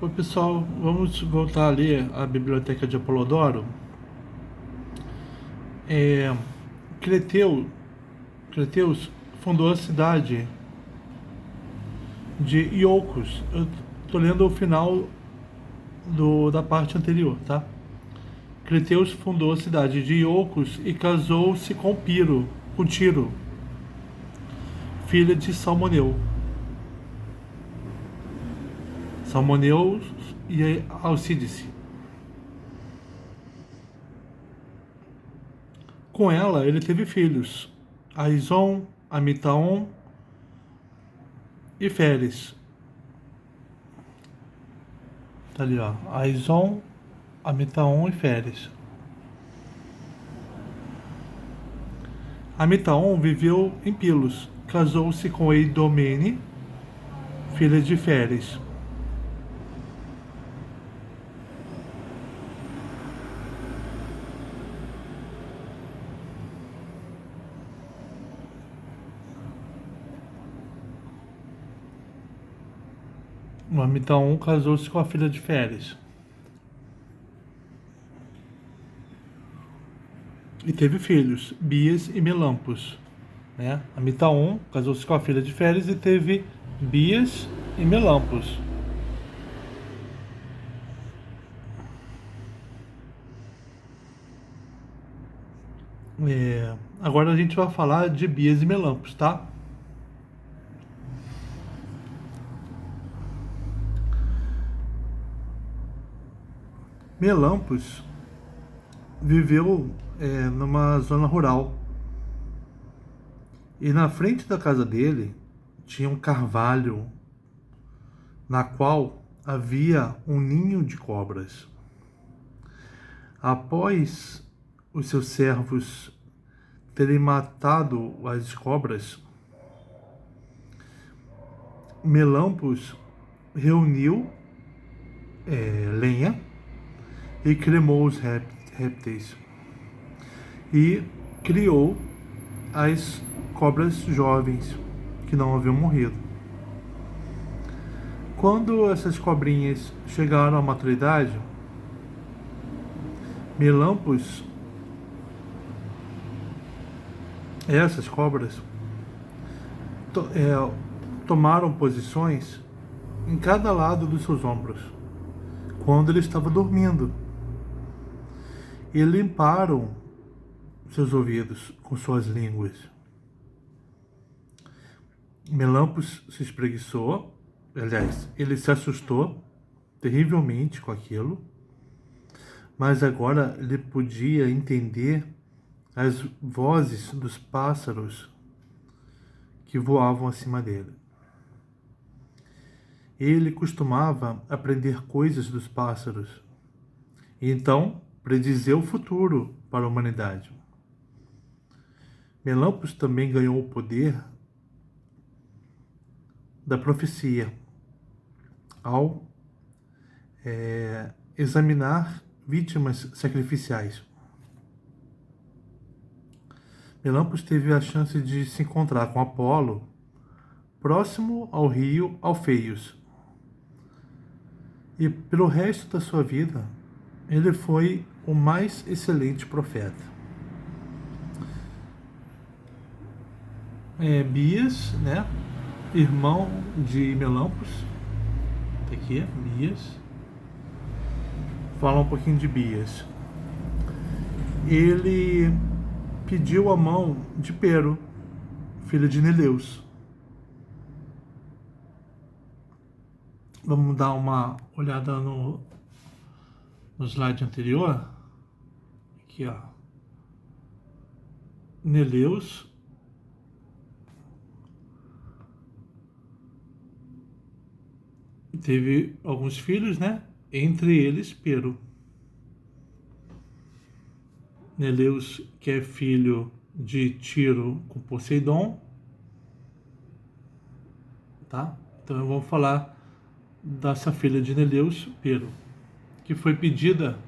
Oi, pessoal, vamos voltar a ler a Biblioteca de Apolodoro. É, Creteu, Creteus fundou a cidade de Iolcos. Eu estou lendo o final da parte anterior, tá? Creteus fundou a cidade de Iolcos e casou-se com Tiro, filha de Salmoneu. Salmoneu e Alcídice. Com ela, ele teve filhos: Aizon, Amitaon e Feres. Tá ali, ó. Aizon, Amitaon e Feres. Amitaon viveu em Pilos. Casou-se com Eidomene, filha de Feres. O Amitaon casou-se com a filha de Feres. E teve filhos, Bias e Melampus. Né? Amitaon casou-se com a filha de Feres e teve Bias e Melampus. Agora a gente vai falar de Bias e Melampus, tá? Melampus viveu numa zona rural. E na frente da casa dele tinha um carvalho na qual havia um ninho de cobras. Após os seus servos terem matado as cobras, Melampus reuniu lenha e cremou os répteis e criou as cobras jovens que não haviam morrido. Quando essas cobrinhas chegaram à maturidade, Melampus, essas cobras tomaram posições em cada lado dos seus ombros quando ele estava dormindo e limparam seus ouvidos com suas línguas. Melampus se espreguiçou, aliás, ele se assustou terrivelmente com aquilo, mas agora ele podia entender as vozes dos pássaros que voavam acima dele. Ele costumava aprender coisas dos pássaros e então predizer o futuro para a humanidade. Melampus também ganhou o poder da profecia ao examinar vítimas sacrificiais. Melampus teve a chance de se encontrar com Apolo próximo ao rio Alfeios. E pelo resto da sua vida, ele foi o mais excelente profeta. Bias, né? Irmão de Melampus. Tá aqui, Bias. Fala um pouquinho de Bias. Ele pediu a mão de Pero, filho de Neleus. Vamos dar uma olhada no slide anterior. Aqui, ó. Neleus teve alguns filhos, né? Entre eles, Pero. Neleus, que é filho de Tiro com Poseidon. Tá? Então vamos falar dessa filha de Neleus, Pero, que foi pedida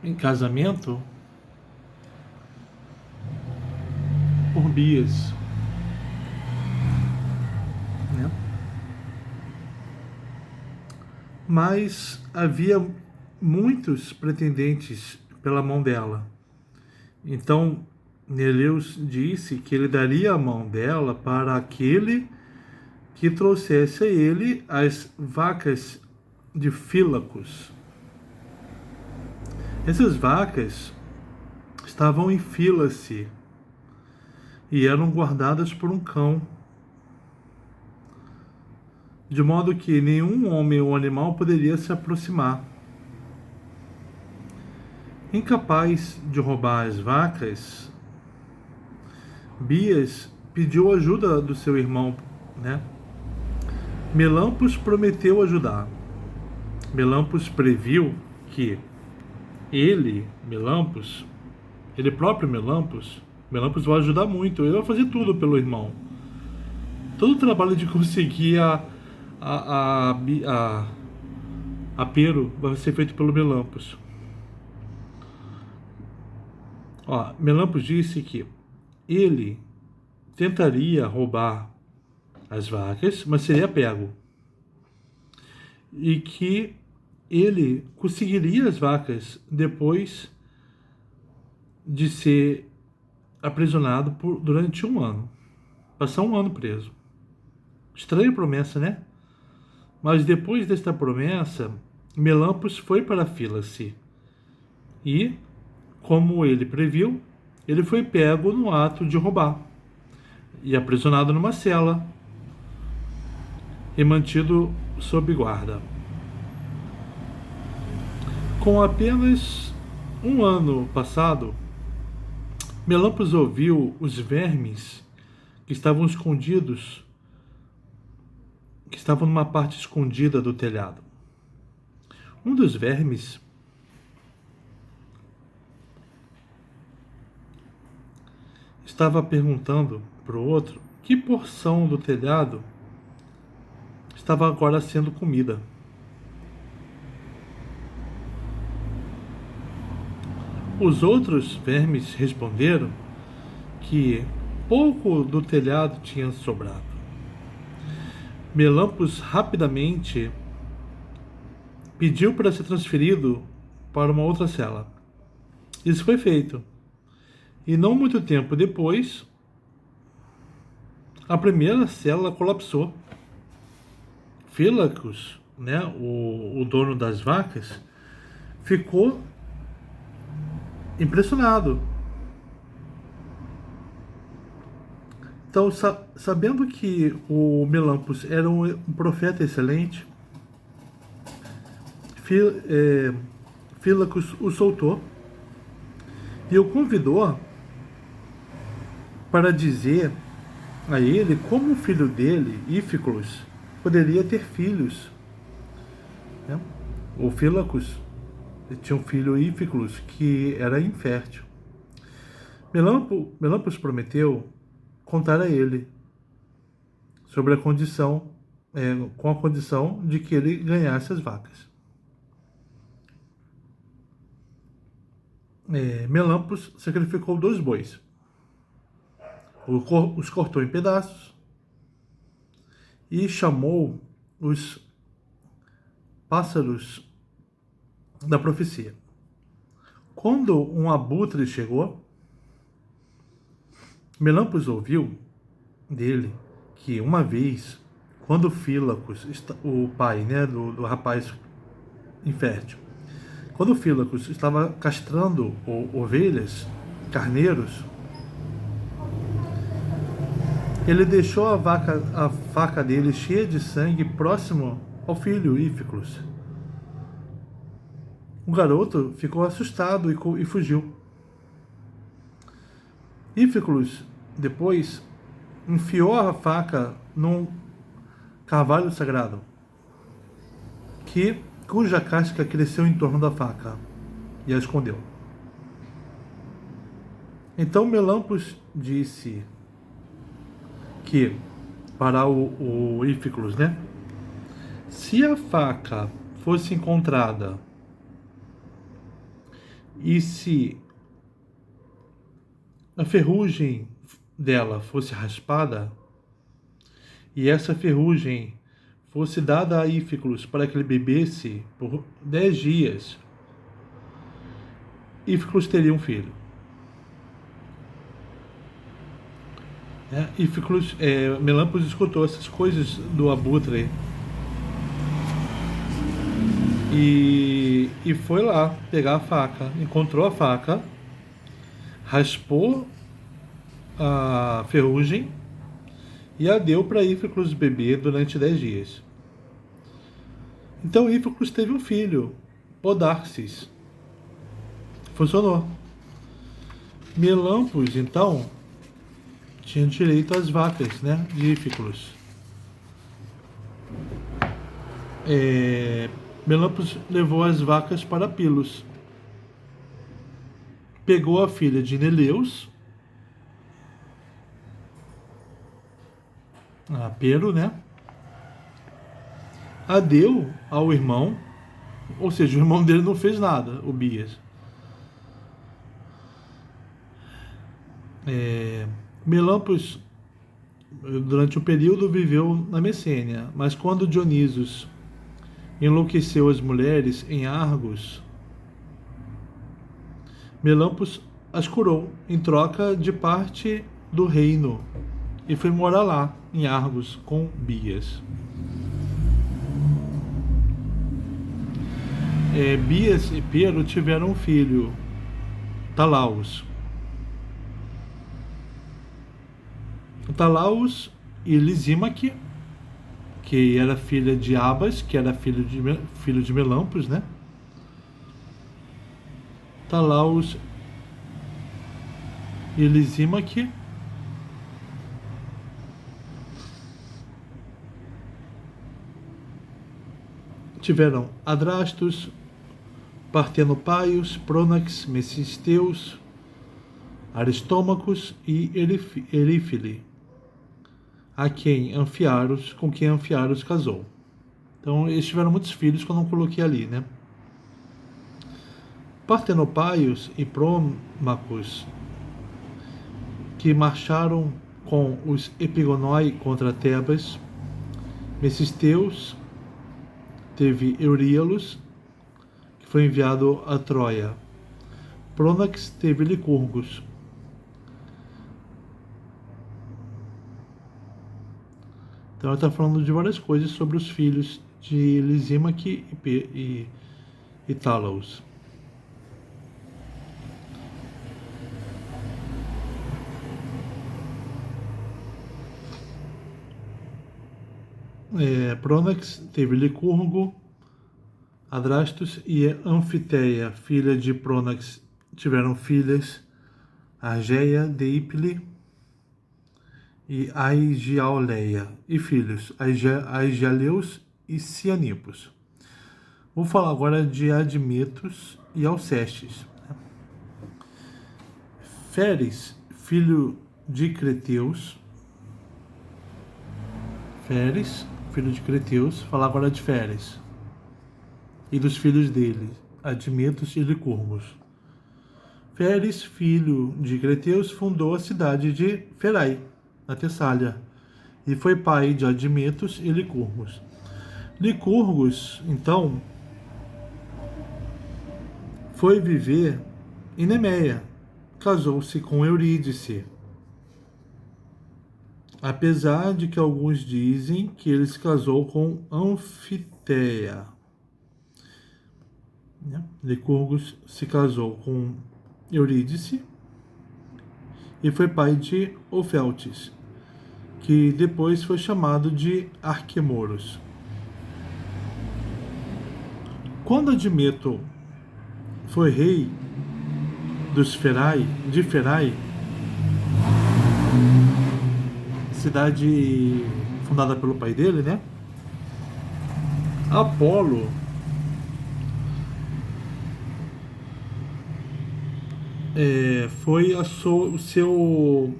em casamento por Bias. Né? mas havia muitos pretendentes pela mão dela. Então, Neleus disse que ele daria a mão dela para aquele que trouxesse a ele as vacas de Fílacos. Essas vacas estavam em fila-se e eram guardadas por um cão, de modo que nenhum homem ou animal poderia se aproximar. Incapaz de roubar as vacas, Bias pediu ajuda do seu irmão, né? Melampus prometeu ajudar. Melampus previu que Melampus vai ajudar muito, ele vai fazer tudo pelo irmão. Todo o trabalho de conseguir a Pero vai ser feito pelo Melampus. Melampus disse que ele tentaria roubar as vacas, mas seria pego. E que ele conseguiria as vacas depois de ser aprisionado durante 1 ano. Passar 1 ano preso. Estranha promessa, né? Mas depois desta promessa, Melampus foi para Fílace. E, como ele previu, ele foi pego no ato de roubar e aprisionado numa cela e mantido sob guarda. Com apenas 1 ano passado, Melampus ouviu os vermes que estavam escondidos, que estavam numa parte escondida do telhado. Um dos vermes estava perguntando para o outro que porção do telhado estava agora sendo comida. Os outros vermes responderam que pouco do telhado tinha sobrado. Melampus rapidamente pediu para ser transferido para uma outra cela. Isso foi feito. E não muito tempo depois, a primeira cela colapsou. Fílacos, né, o dono das vacas, ficou impressionado. Então, sabendo que o Melampus era um profeta excelente, Fílacos o soltou e o convidou para dizer a ele como o filho dele, Íficlos, poderia ter filhos. O Fílacos tinha um filho, Íficlos, que era infértil. Melampus prometeu contar a ele sobre a condição, com a condição de que ele ganhasse as vacas. Melampus sacrificou 2 bois, os cortou em pedaços e chamou os pássaros da profecia. Quando um abutre chegou, Melampus ouviu dele que uma vez, quando Fílacos, o pai, né, do rapaz infértil, quando Fílacos estava castrando ovelhas, carneiros, ele deixou a faca dele cheia de sangue próximo ao filho Íficlos. O garoto ficou assustado e fugiu. Íficlos, depois, enfiou a faca num carvalho sagrado, cuja casca cresceu em torno da faca, e a escondeu. Então Melampus disse que, para o Íficlos, né? Se a faca fosse encontrada e se a ferrugem dela fosse raspada e essa ferrugem fosse dada a Íficlos para que ele bebesse por 10 dias, Íficlos teria um filho. Íficlos, Melampus escutou essas coisas do abutre e foi lá pegar a faca, encontrou a faca, raspou a ferrugem e a deu para Íficlos beber durante 10 dias. Então Íficlos teve um filho, Podarces. Funcionou. Melampus, então, tinha direito às vacas, né, de Íficlos. Melampus levou as vacas para Pilos. Pegou a filha de Neleus, a Pero, né? A deu ao irmão, ou seja, o irmão dele não fez nada, o Bias. Melampus, durante um período, viveu na Messênia, mas quando Dionisos enlouqueceu as mulheres em Argos, Melampus as curou em troca de parte do reino e foi morar lá, em Argos, com Bias. Bias e Pero tiveram um filho, Talaus. Talaus e Lisímaque, que era filha de Abas, que era filho de Melampus, né? Talaus e Lisímaque tiveram Adrastos, Partenopaios, Pronax, Mecisteus, Aristômacos e Erífile, com quem Anfiaros casou. Então eles tiveram muitos filhos que eu não coloquei ali, né? Partenopaios e Prômacos, que marcharam com os Epigonoi contra Tebas. Mecisteus teve Euríalos, que foi enviado a Troia. Pronax teve Licurgos. Então ela está falando de várias coisas sobre os filhos de Lisímaque e Talaus. Pronax teve Licurgo, Adrastos e Anfiteia, filha de Pronax, tiveram filhas Argeia, Deípile e Aigiauleia, e filhos Aigaleus e Cianipos. Vou falar agora de Admetos e Alcestes. Féres, filho de Creteus. Féres, filho de Creteus. Falar agora de Féres e dos filhos dele, Admetos e Licurgos. Féres, filho de Creteus, fundou a cidade de Ferai, na Tessália, e foi pai de Admetos e Licurgos. Licurgos, então, foi viver em Nemeia, casou-se com Eurídice, apesar de que alguns dizem que ele se casou com Anfiteia. Licurgos se casou com Eurídice e foi pai de Ofeltes, que depois foi chamado de Arquemoros. Quando Admeto foi rei de Ferai, cidade fundada pelo pai dele, né? Apolo foi o seu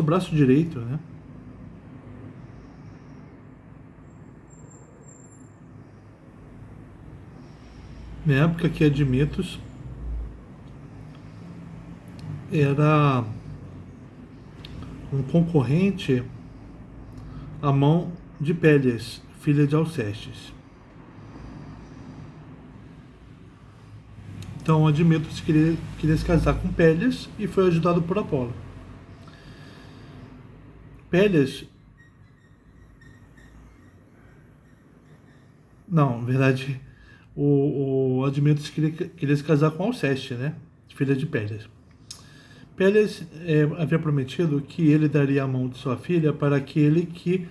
braço direito, né? Na época que Admetos era um concorrente à mão de Pélias, filha de Alcestes. Então Admetus queria se casar com Pélias e foi ajudado por Apolo. Pélias... Não, na verdade, o Admetus queria se casar com Alceste, né? Filha de Pélias. Pélias havia prometido que ele daria a mão de sua filha para aquele que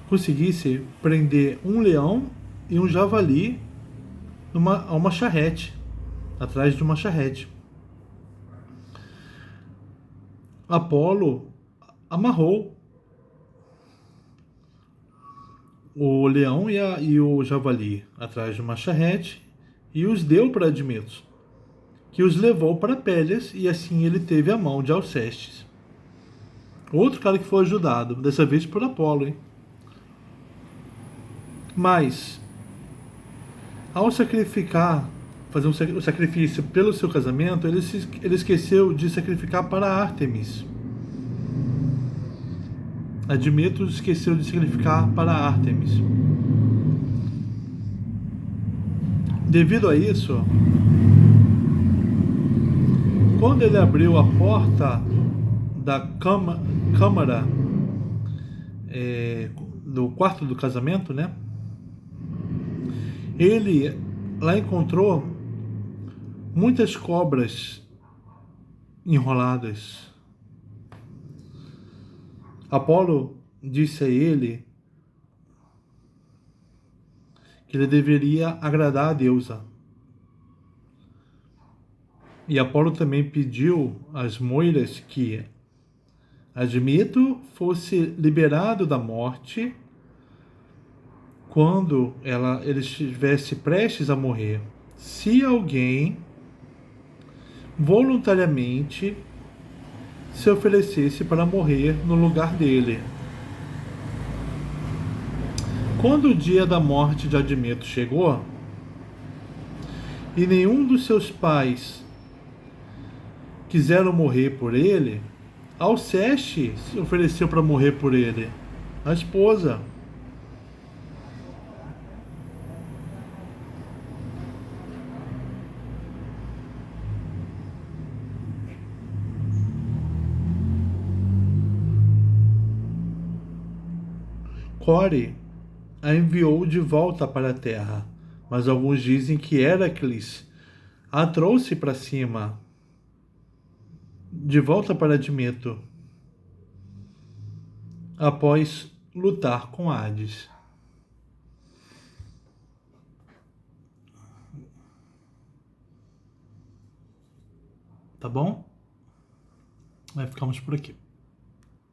conseguisse prender um leão e um javali a uma charrete, atrás de uma charrete. Apolo amarrou o leão e o javali atrás de uma charrete e os deu para Admetus, que os levou para Pélias, e assim ele teve a mão de Alcestes. Outro cara que foi ajudado, dessa vez por Apolo, hein? Mas, ao fazer um sacrifício pelo seu casamento, ele esqueceu de sacrificar para Ártemis. Admetus esqueceu de sacrificar para Ártemis. Devido a isso, quando ele abriu a porta da câmara do quarto do casamento, né? Ele lá encontrou muitas cobras enroladas. Apolo disse a ele que ele deveria agradar a deusa. E Apolo também pediu às moiras que Admeto fosse liberado da morte quando ele estivesse prestes a morrer, se alguém voluntariamente se oferecesse para morrer no lugar dele. Quando o dia da morte de Admeto chegou e nenhum dos seus pais quiseram morrer por ele, Alceste se ofereceu para morrer por ele, a esposa. Core a enviou de volta para a terra, mas alguns dizem que Heracles a trouxe para cima, de volta para Admeto, após lutar com Hades. Tá bom? Ficamos por aqui.